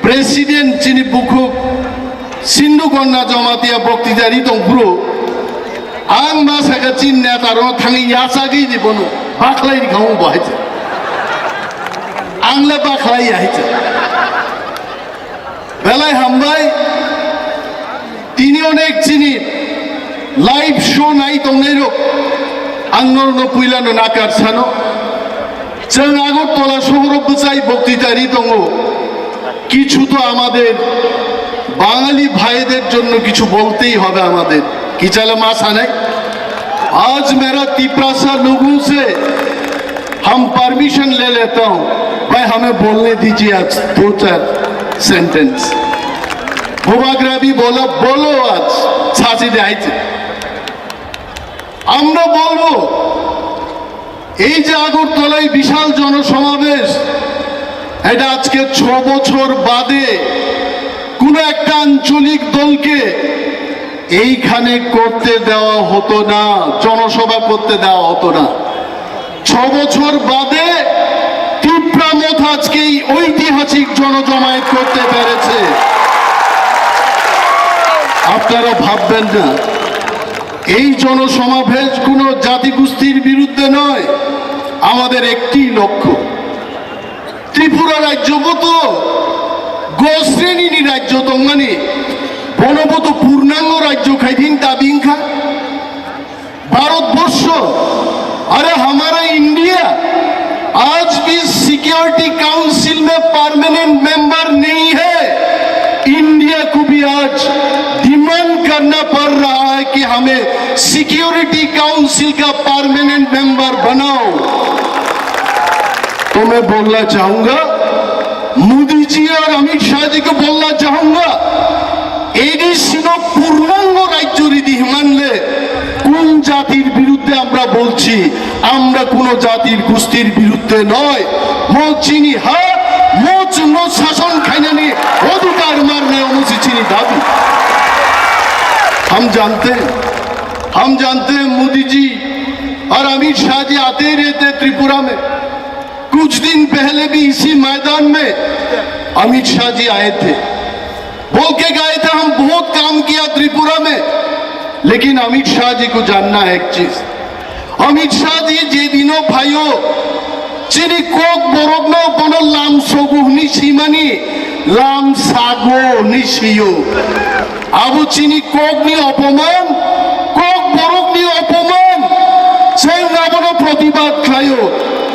President যিনি বুকু সিন্ধু কন্যা জমাতিয়া বক্তৃতারি দংপুরো आं मा सागा चिन नेतारो थाङै यासागै दिबनो बाखलाय गाव बहायছে आंले बाखलाय यायছে বেলায় হামবাই তিনি অনেক চিনি লাইভ শো নাই দংনেরো आंनरनो पुइलानो नाकार सानो जों আগরতলা শহরবো চাই বক্তৃতারি দङ কিছু তো আমাদের বাঙালি ভাইদের জন্য কিছু বলতেই হবে আমাদের कि चलो मासा नहीं आज मेरा तिपरा सा लोगों से हम परमिशन ले लेता हूं भाई हमें बोलने दीजिए आज 2-4 सेंटेंस भूभाग्रा भी बोला बोलो आज सासी दे আমরা বলবো এই যে আগরতলায় বিশাল জনসমাবেশ এটা আজকে 6 বছর বাদে কোন একটা আঞ্চলিক দলকে এইখানে করতে দেওয়া হতো না জনসভা করতে দেওয়া হতো না 6 বছর বাদে তীব্রা মথা আজকে এই ঐতিহাসিক জনজমায়েত করতে পেরেছে আপনারা ভাববেন না এই জনসমাবেশ কোনো জাতিগোষ্ঠীর বিরুদ্ধে নয় আমাদের একটি লক্ষ্য ত্রিপুরা রাজ্যগত গোশ্রেণী রাজ্য তঙ্গানি বনবত পূর্ণাঙ্গ राज्य खाइदिन दाबिंखा भारतवर्ष अरे हमारा इंडिया आज भी सिक्योरिटी काउंसिल में परमानेंट मेंबर नहीं है इंडिया को भी आज डिमांड करना पड़ रहा है कि हमें सिक्योरिटी काउंसिल का परमानेंट मेंबर बनाओ तो मैं बोलना चाहूंगा मोदी जी और अमित शाह जी को बोलना चाहूंगा एडिसिनो पूर्णांग राज्य रीति मानले কোন জাতির বিরুদ্ধে আমরা বলছি আমরা কোন জাতির গোষ্ঠীর বিরুদ্ধে নয় মোচিনি হা মোচ নো শাসন খাইনানি অধিকার মারনে অনুচিনি দাবি हम जानते हैं मोदी जी और अमित शाह जी आते रहते त्रिपुरा में कुछ दिन पहले भी इसी मैदान में अमित शाह जी आए थे बोल के गए थे हम बहुत काम किया त्रिपुरा में लेकिन अमित शाह जी को जानना है एक चीज अमित शाह जी जे दिनों भाइयों चिनी कोक बोरगनो बनो लाम सोगु निशिमानी लाम सागो निशियो अब चिनी कोक नि अपमान कोक बोरग नि अपमान सें रावण प्रतिबाद खायो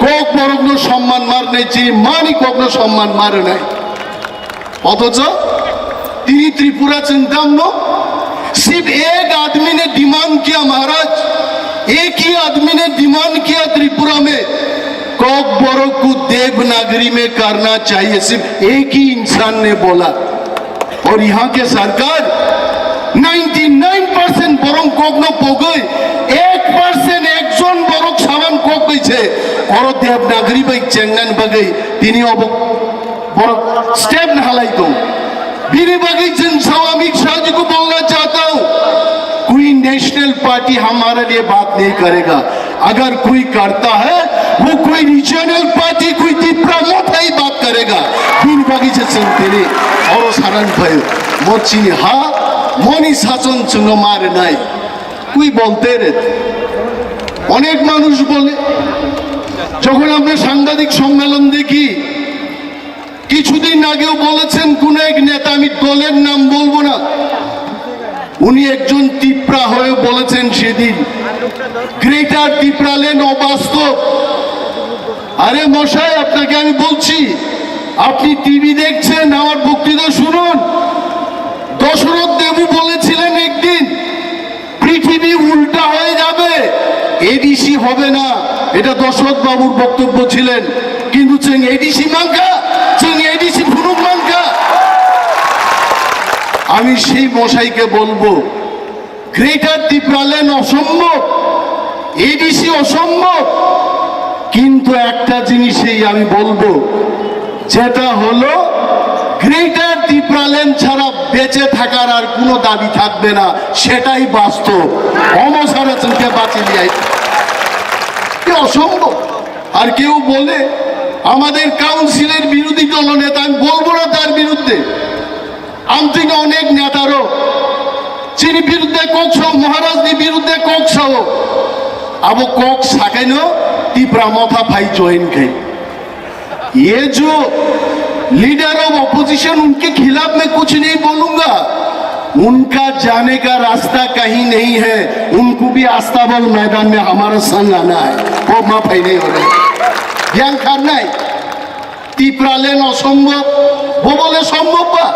कोक बोरगनो सम्मान मारने चिनी मानी कोकनो सम्मान मारे नहीं অথচ তিনি त्रिपुरा चिंता नो सिर्फ एक आदमी ने डिमांड किया महाराज एक ही आदमी ने डिमांड किया त्रिपुरा में कोक बोरग को देवनागरी में करना चाहिए सिर्फ एक ही इंसान ने बोला और यहाँ के सरकार 99% बोरग कोक न पोगई 1% एक जन बोरग सामान कोक गई और देवनागरी भाई चेंगन बगई तिनी अब बोरग स्टेप न हलाई तो बीरी बगी जनसा अमित शाह जी को बोलना चाहता हूं कोई नेशनल पार्टी हमारे लिए बात नहीं करेगा अगर कोई करता है वो कोई रीजनल पार्टी कोई तिप्रा मोथा ही बात करेगा बीरी बगी जनतेने और सारन भयो मोचिनी हा मनी शासन चुंग मारे নাই कोई बोलते रहते অনেক মানুষ বলে যখন আমরা সাংবাদিক সম্মেলন দেখি কিছুদিন আগেও বলেছেন কোন এক নেতা আমি দলের নাম বলবো না উনি একজন তিপ্রা হয়ে বলেছেন সেদিন গ্রেটার তিপ্রা লেন অবাস্তব আরে মশাই আপনাকে আমি বলছি আপনি টিভি দেখছেন আমার বক্তৃতা শুনুন দশরথ দেবু বলেছিলেন একদিন পৃথিবী উল্টা হয়ে যাবে এডিসি হবে না এটা দশরথ বাবুর বক্তব্য ছিলেন কিন্তু চেং এডিসি মাঙ্কা আমি সেই মশাইকে বলবো গ্রেটার ত্রিপুরা লেন অসম্ভব এডিসি অসম্ভব কিন্তু একটা জিনিসই আমি বলবো যেটা হলো গ্রেটার ত্রিপুরা লেন ছাড়া বেঁচে থাকার আর কোনো দাবি থাকবে না সেটাই বাস্তব অমসারাচনকে বাঁচিয়ে দিয়ে অসম্ভব আর কেউ বলে আমাদের কাউন্সিলের বিরোধী দলনেতা, আমি বলবো না তার বিরুদ্ধে, আমি অনেক নেতারও চিনি বিরুদ্ধে কক্সাও, মহারাজনী বিরুদ্ধে কক্সাও, अब कोक साकेनो टिप्रा मोथा भाई ज्वाइन गए। ये जो लीडर ऑफ ऑपोजिशन उनके खिलाफ मैं कुछ नहीं बोलूंगा, उनका जाने का रास्ता कहीं नहीं है, उनको भी आस्ताबल मैदान में हमारा संग आना है, वो माफी नहीं हो रहे ज्ञान करना है। टिप्रा लेन असंभव वो बोले संभव बा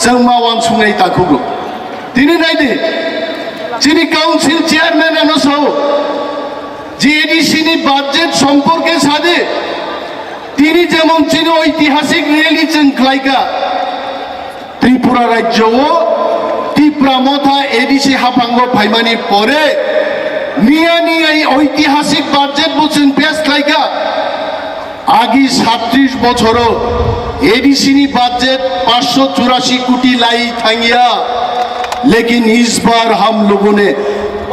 संगमा वन सुनाई ताकुगो তিনি নাই দে যিনি কাউন্সিল চেয়ারম্যান আনসহ যে এডিসিনি বাজেট সম্পর্কে সাদে তিনি যেমন চিনি ঐতিহাসিক রিয়েলিচন ক্লাইকা ত্রিপুরা রাজ্য ও টিপ্রা মথা এডিসি হাফাঙ্গ ফাইমানির পরে নিয়ানি এই ঐতিহাসিক বাজেট বলছেন পেশ ক্লাইকা আগে 37 বছরও एडीसी बजट 584 कोटी लाई थांगिया, लेकिन इस बार हम लोगों ने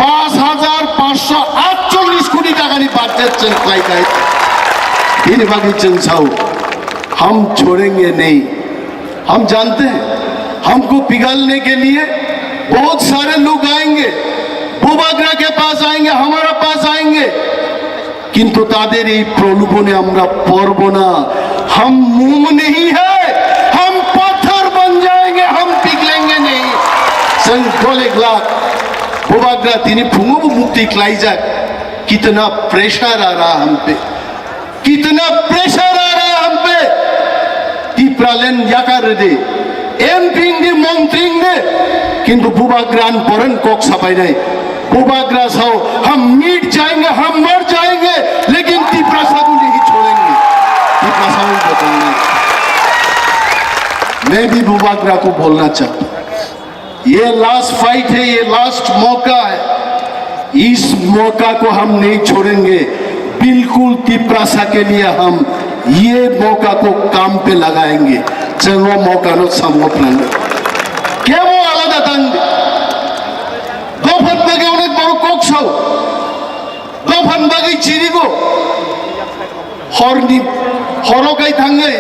5548 कोटी टाका बजट चलाई गए। हम छोड़ेंगे नहीं। हम जानते हैं हमको पिघलने के लिए बहुत सारे लोग आएंगे, भूभाग्रा के पास आएंगे, हमारा पास आएंगे, किंतु तादेर এই প্রলোভনে আমরা পড়ব না। हम मुंह नहीं है, हम पत्थर बन जाएंगे, हम पिघलेंगे नहीं। संग बोले ग्लाक भूभाग्रा तिनी फुंगो मुक्ति क्लाइजा, कितना प्रेशर आ रहा हम पे, कितना प्रेशर आ रहा हम पे। टिप्रालेन याकार दे एमपिंग दे मंत्रिंग दे, किंतु भूभाग्रान परन कोक सफाई नहीं। भूभाग्रा साओ हम मिट जाएंगे, हम मर जाएंगे, लेकिन टिप्रा साधु नहीं छोड़ेंगे। टिप्रा साधु बताएंगे। मैं भी भूभाग्रा को बोलना चाहता हूं, ये लास्ट फाइट है, ये लास्ट मौका है, इस मौका को हम नहीं छोड़ेंगे। बिल्कुल टिप्रासा के लिए हम ये मौका को काम पे लगाएंगे। चलो मौका नो सामने प्लान क्या वो आलादा तंग দফান বাগে অনেক বড় কক্সাও, দফান বাগে চিরিগো হরনি হরগাই থাঙ্গে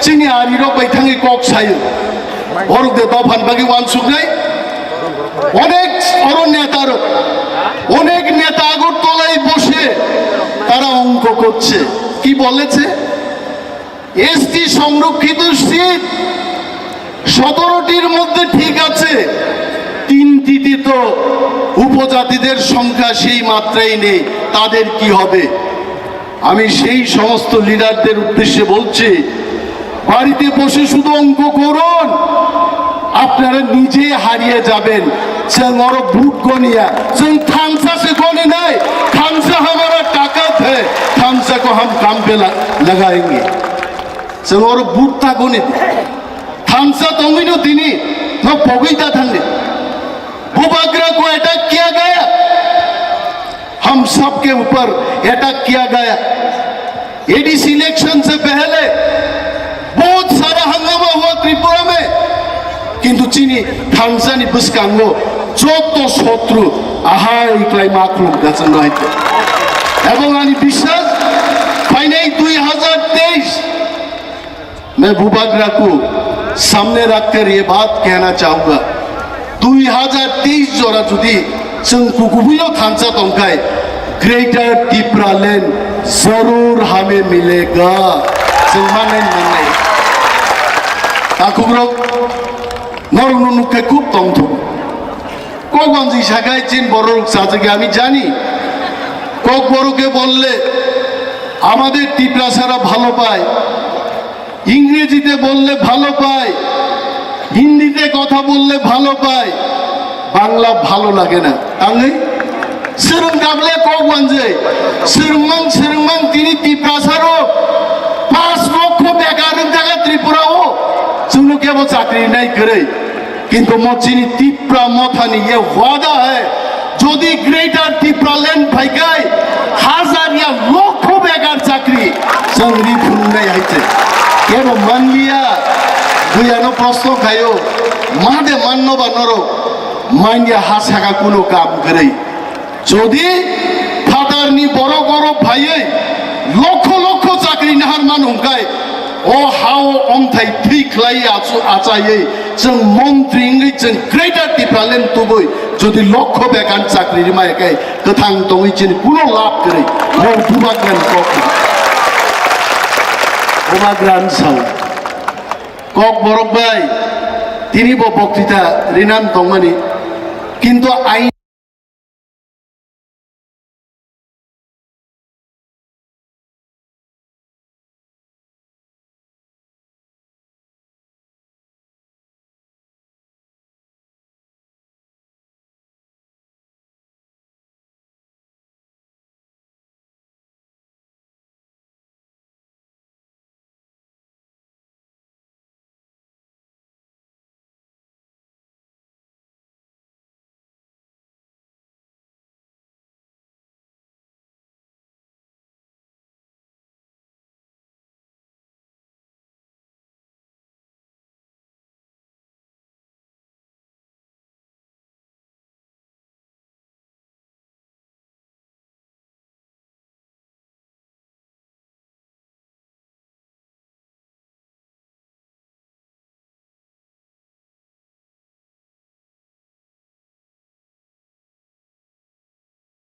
চিনি আরিরো বাই থাঙ্গে কক্সায়ো হরদে দফান বাগে ওয়ানসুক নাই। অনেক অনেক নেতা আগরতলায় বসে তারা অঙ্ক করছে, কি বলেছে এসটি সংরক্ষিত সিট 17টির মধ্যে ঠিক আছে, 3টিতে তো উপজাতিদের সংখ্যা সেই মাত্রাই নেই, তাদের কি হবে? আমি সেই সমস্ত লিডারদের উদ্দেশ্যে বলছি, বাড়িতে বসে শুধু অঙ্ক করুন, আপনারা নিজে হারিয়ে যাবেন। और भूत गोनिया थामसा से गोने नहीं, थामसा हमारा ताकत है, थामसा को हम काम पे लगाएंगे। और भूत था गोने थामसा तो दिनी न पगीता थाने भूभाग्रा को अटैक किया गया, हम सबके ऊपर अटैक किया गया। एडीसी इलेक्शन से पहले बहुत सारा हंगामा हुआ त्रिपुरा में, किंतु चीनी थामसानी बुस्कांगो যত শত্রু আহাই ক্লাই মাকলুম গাছেন রয়েছে এবং আমি বিশ্বাস পাই নাই 2023 मैं भूभाग्रा को सामने रखकर ये बात कहना चाहूंगा, 2023 जोरा जुदी जों कुकुबिलो थांसा तंकाय ग्रेटर टिप्रा लेन जरूर हमें मिलेगा। जों माने ताकुब्रो नरनुनुके खूब तंथु কগঞ্জি শাখায় চিন বড় লোক সাজকে আমি জানি। কক বড়কে বললে আমাদের টিপ্রাসারা ভালো পায়, ইংরেজিতে বললে ভালো পায়, হিন্দিতে কথা বললে ভালো পায়, বাংলা ভালো লাগে না। আমি সিরং গাবলে কগঞ্জে সিরংমাং তিনি টিপ্রাসারও 5 লক্ষ বেকার জায়গা ত্রিপুরাও শুনো কেবল চাকরি নাই করে, किंतु मोचिनी टिप्रा मोथा ने ये वादा है, जोदी ग्रेटर टिप्रा लैंड भाई गए 1000 या लाखों बेकार चाकरी संगरी फुलने आइते के वो मान लिया दुयानो प्रश्न खायो मादे माननो बानरो माइंडिया हासा का कुनो काम करे। जोदी फादर नी बड़ो बड़ो भाई लाखों लाखों চাকরি নাহার মান হুঙ্কায় ও হাও অমথাই থিখলাই আচাইয়ে जों মন্ত্রিঙ্গै जों গ্রেটার টিপ্রালেন তুবই যদি লক্ষ বেকান চাকরির মায়কাই গোথাং দङै जों কোনো লাভ করে ও দুবাগ্রান কক ওমাগ্রান সাউ কক বরক ভাই তিনি বক্তৃতা রিনান দংমানি কিন্তু আইন